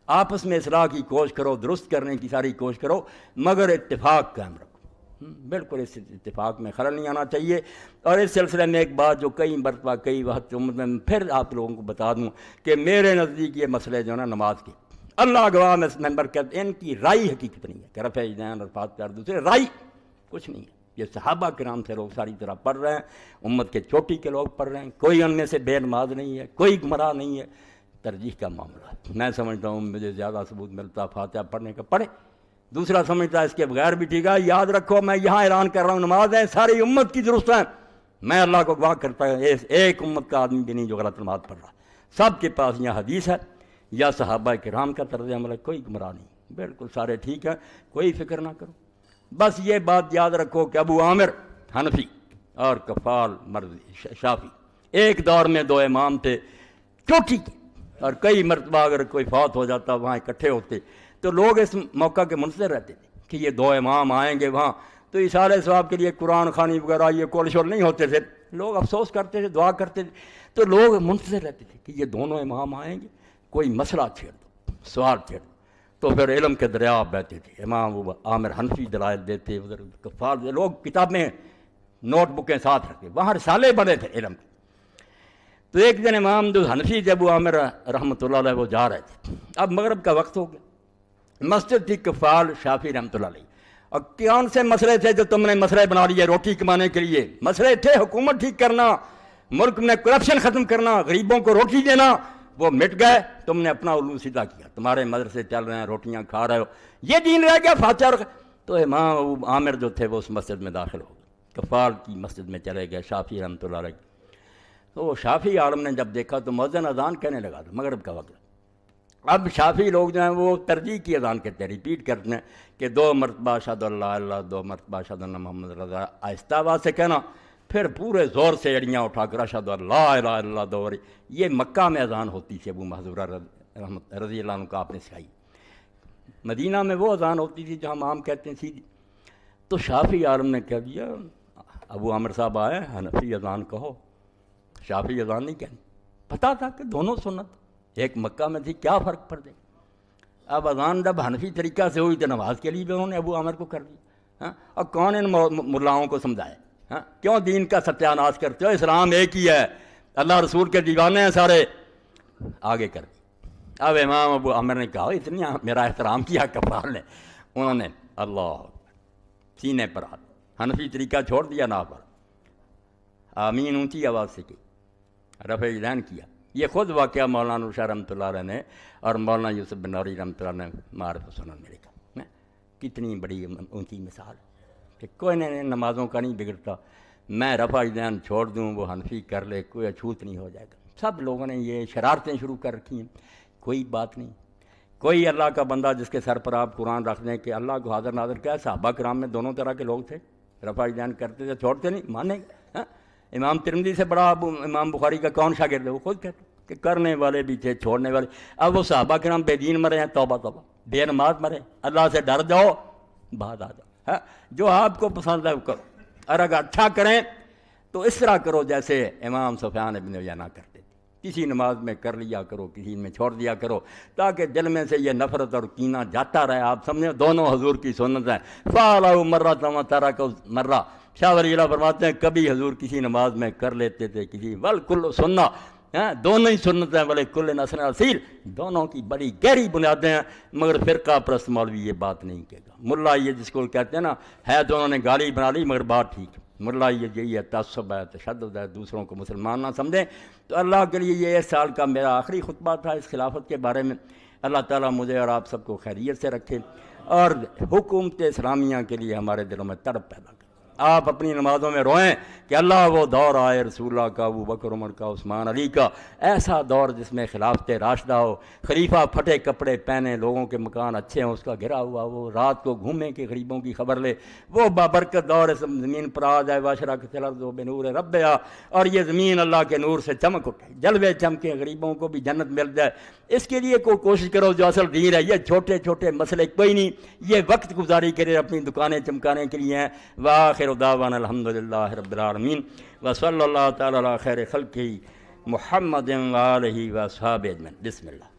آپس میں اصلاح کی کوشش کرو، درست کرنے کی ساری کوشش کرو، مگر اتفاق قائم رکھو۔ بالکل اس اتفاق میں خلل نہیں آنا چاہیے۔ اور اس سلسلے میں ایک بات جو کئی مرتبہ کئی وقت میں پھر آپ لوگوں کو بتا دوں کہ میرے نزدیک یہ مسئلے جو ہے نا نماز کے، اللہ گواہ میں ممبر کہتے ہیں ان کی رائے حقیقت نہیں ہے کہ رفع یدین اور فاتحہ اور دوسرے رائے کچھ نہیں ہے۔ یہ صحابہ کرام سے لوگ ساری طرح پڑھ رہے ہیں، امت کے چوٹی کے لوگ پڑھ رہے ہیں، کوئی ان میں سے بے نماز نہیں ہے، کوئی گمراہ نہیں ہے۔ ترجیح کا معاملہ ہے۔ میں سمجھتا ہوں مجھے زیادہ ثبوت ملتا فاتحہ پڑھنے کا پڑھے، دوسرا سمجھتا ہے اس کے بغیر بھی ٹھیک ہے۔ یاد رکھو میں یہاں اعلان کر رہا ہوں نماز ہے ساری امت کی درست ہے، میں اللہ کو گواہ کرتا ہوں ایک امت کا آدمی بھی نہیں جو غلط نماز پڑھ رہا، سب کے پاس یہاں حدیث ہے یا صحابہ کرام کا طرز عمل ہے، کوئی گمراہ نہیں، بالکل سارے ٹھیک ہیں، کوئی فکر نہ کرو۔ بس یہ بات یاد رکھو کہ ابو عامر حنفی اور کفال مرضی شافی ایک دور میں دو امام تھے چوٹی کے، اور کئی مرتبہ اگر کوئی فوت ہو جاتا وہاں اکٹھے ہوتے تو لوگ اس موقع کے منتظر رہتے تھے کہ یہ دو امام آئیں گے وہاں، تو اصالہ ثواب کے لیے قرآن خوانی وغیرہ یہ کول شول نہیں ہوتے تھے، لوگ افسوس کرتے تھے، دعا کرتے تھے، تو لوگ منتظر رہتے تھے کہ یہ دونوں امام آئیں گے، کوئی مسئلہ چھیڑ دو، سوال چھیڑ دو، تو پھر علم کے دریا بہتے تھے۔ امام ابو عامر حنفی دلائل دیتے، ادھر کفار لوگ کتابیں نوٹ بکیں ساتھ رکھتے، وہاں رسالے بڑے تھے علم کے۔ تو ایک دن امام جو حنفی تھے ابو عامر رحمۃ اللہ علیہ وہ جا رہے تھے، اب مغرب کا وقت ہو گیا، مسجد تھی کفال شافی رحمۃ اللہ علیہ، اور کون سے مسئلے تھے جو تم نے مسئلے بنا لیے روٹی کمانے کے لیے؟ مسئلے تھے حکومت ٹھیک کرنا، ملک میں کرپشن ختم کرنا، غریبوں کو روٹی دینا، وہ مٹ گئے، تم نے اپنا علو سیدھا کیا، تمہارے مدرسے چل رہے ہیں، روٹیاں کھا رہے ہو، یہ دین رہ گیا فاتحہ۔ تو امام ابو عامر جو تھے وہ اس مسجد میں داخل ہو گئے، کفال کی مسجد میں چلے گئے شافی رحمۃ اللہ علیہ۔ تو شافی عالم نے جب دیکھا تو مؤذن اذان کہنے لگا تھا، مغرب کا وقت۔ اب شافی لوگ جو ہیں وہ ترجیح کی اذان کہتے ہیں، ریپیٹ کرتے ہیں کہ 2 مرتبہ اشہد اللہ اللہ، 2 مرتبہ اشہد ان محمد رضا، آہستہ آواز سے کہنا، پھر پورے زور سے ایڑیاں اٹھا کر اشہد اللہ الہ الا اللہ دو۔ یہ مکہ میں اذان ہوتی تھی، ابو محذورہ رضی اللہ عنہ کا آپ نے سکھائی، مدینہ میں وہ اذان ہوتی تھی جو ہم عام کہتے ہیں سیدھی۔ تو شافی عالم نے کہہ دیا ابو عامر صاحب آئے حنفی اذان کہو، شافی اذان نہیں کہنی، پتہ تھا کہ دونوں سنت ایک مکہ میں تھی، کیا فرق پڑ گئی؟ اب اذان جب حنفی طریقہ سے ہوئی تو نماز کے لیے بھی انہوں نے ابو عامر کو کر دیا، اور کون ان ملاؤں کو سمجھائے؟ کیوں دین کا ستیہ ناش کرتے ہو؟ اسلام ایک ہی ہے، اللہ رسول کے دیوانے ہیں سارے، آگے کر دی۔ اب امام ابو عامر نے کہا اتنی میرا احترام کیا کفال نے، انہوں نے اللہ سینے پر ہاتھ، حنفی طریقہ چھوڑ دیا نا پر، آمین اونچی آواز سے کی، رفع یدین کیا۔ یہ خود واقعہ مولانا نور شاہ رحمۃ اللہ علیہ نے اور مولانا یوسف بن نوری رحمۃ اللہ نے معارف سنن میں لکھا، کتنی بڑی اونچی مثال کہ کوئی نمازوں کا نہیں بگڑتا، میں رفع یدین چھوڑ دوں وہ حنفی کر لے، کوئی اچھوت نہیں ہو جائے گا۔ سب لوگوں نے یہ شرارتیں شروع کر رکھی ہیں، کوئی بات نہیں، کوئی اللہ کا بندہ جس کے سر پر آپ قرآن رکھ دیں کہ اللہ کو حاضر ناظر کیا ہے، صحابہ کرام میں دونوں طرح کے لوگ تھے، رفع یدین کرتے تھے، چھوڑتے نہیں، مانیں گے۔ امام ترمذی سے بڑا امام بخاری کا کون شاگرد ہے؟ وہ خود کہتے کہ کرنے والے بھی تھے چھوڑنے والے۔ اب وہ صحابہ کرام بے دین مرے ہیں، توبہ توبہ، بے نماز مرے، اللہ سے ڈر جاؤ، بعد آ جاؤ، جو آپ کو پسند ہے وہ کرو، اور اگر اچھا کریں تو اس طرح کرو جیسے امام سفیان ابن عیینہ کرتے تھے، کسی نماز میں کر لیا کرو، کسی میں چھوڑ دیا کرو، تاکہ دل میں سے یہ نفرت اور کینہ جاتا رہے۔ آپ سمجھیں دونوں حضور کی سنت ہیں، فعلوا مرۃ وترکوا مرۃ۔ شاہ ولی اللہ فرماتے ہیں کبھی حضور کسی نماز میں کر لیتے تھے، کسی والکل سنہ، دونوں ہی سنتیں بلے کل نسل اصیل، دونوں کی بڑی گہری بنیادیں ہیں، مگر فرقہ پرست مولوی یہ بات نہیں کہے گا۔ ملا یہ جس کو کہتے ہیں نا، ہے دونوں نے گالی بنا لی مگر بات ٹھیک ہے، ملا یہی ہے تعصب ہے، تشدد ہے، دوسروں کو مسلمان نہ سمجھیں۔ تو اللہ کے لیے یہ اس سال کا میرا آخری خطبہ تھا اس خلافت کے بارے میں۔ اللہ تعالیٰ مجھے اور آپ سب کو خیریت سے رکھے، اور حکومت اسلامیہ کے لیے ہمارے دلوں میں تڑپ پیدا کرے۔ آپ اپنی نمازوں میں روئیں کہ اللہ وہ دور آئے رسول اللہ کا، ابو بکر عمر کا، عثمان علی کا، ایسا دور جس میں خلافت راشدہ ہو، خلیفہ پھٹے کپڑے پہنے، لوگوں کے مکان اچھے ہیں اس کا گرا ہوا، وہ رات کو گھومے کہ غریبوں کی خبر لے، وہ بابرکت دور زمین پر آ جائے، واشرقت الارض بنور ربہا، اور یہ زمین اللہ کے نور سے چمک اٹھے، جلوے چمکے، غریبوں کو بھی جنت مل جائے۔ اس کے لیے کوئی کوشش کرو جو اصل دین ہے۔ یہ چھوٹے چھوٹے مسئلے کوئی نہیں، یہ وقت گزاری کرے اپنی دکانیں چمکانے کے لیے ہیں۔ وآخر دعوانا الحمدللہ رب العالمین، وصلی اللہ تعالی علی خیر خلقہ محمد وآلہ واصحابہ اجمعین۔ بسم اللہ۔